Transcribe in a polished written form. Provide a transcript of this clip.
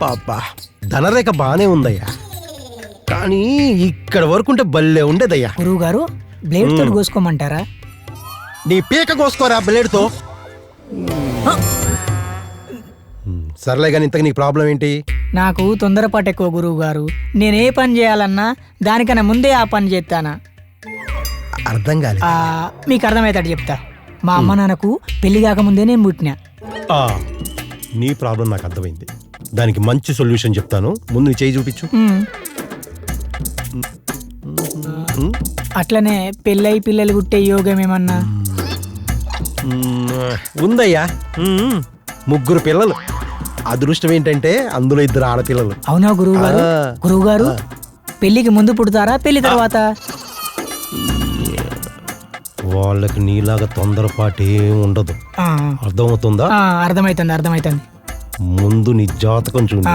అబ్బా ధనరేఖ బానే ఉందయ్యా, కానీ ఇక్కడ వరకుంటే భలే ఉండేదయ్యా. గురువు గారు బ్లేడ్ తోటి కోసుకోమంటారా? నీ పీక కోసుకోరా బ్లేడ్తో. సర్లే కానీ ఇంతకు నీకు ప్రాబ్లం ఏంటి? నాకు తొందరపాటు ఎక్కువ గురువు గారు. నేనే పని చేయాలన్నా దానికన్నా ముందే ఆ పని చేస్తానా. అర్థం కాలేదు. మీకు అర్థమవుతాడు చెప్తా. మా అమ్మ నాన్నకు పెళ్లి కాకముందే నేను పుట్టినా. నీ ప్రాబ్లం నాకు అర్థమైంది. దానికి మంచి సొల్యూషన్ చెప్తాను. ముందు నీ చేయి చూపించు. అట్లనే పెళ్ళై పిల్లలు పుట్టే యోగం ఏమన్నా ఉందయ్యా. 3 పిల్లలు. అదృష్టం ఏంటంటే అందులో 2 ఆడపిల్లలు. అవునా గురువు గారు? గురువు గారు పెళ్లికి ముందు పుడతారా పెళ్లి తర్వాత? వాళ్ళకి నీలాగా తొందరపాటు ఏం ఉండదు. అర్థమవుతుందా? అర్థమైతుంది. ముందు నీ జాతకం చూడు.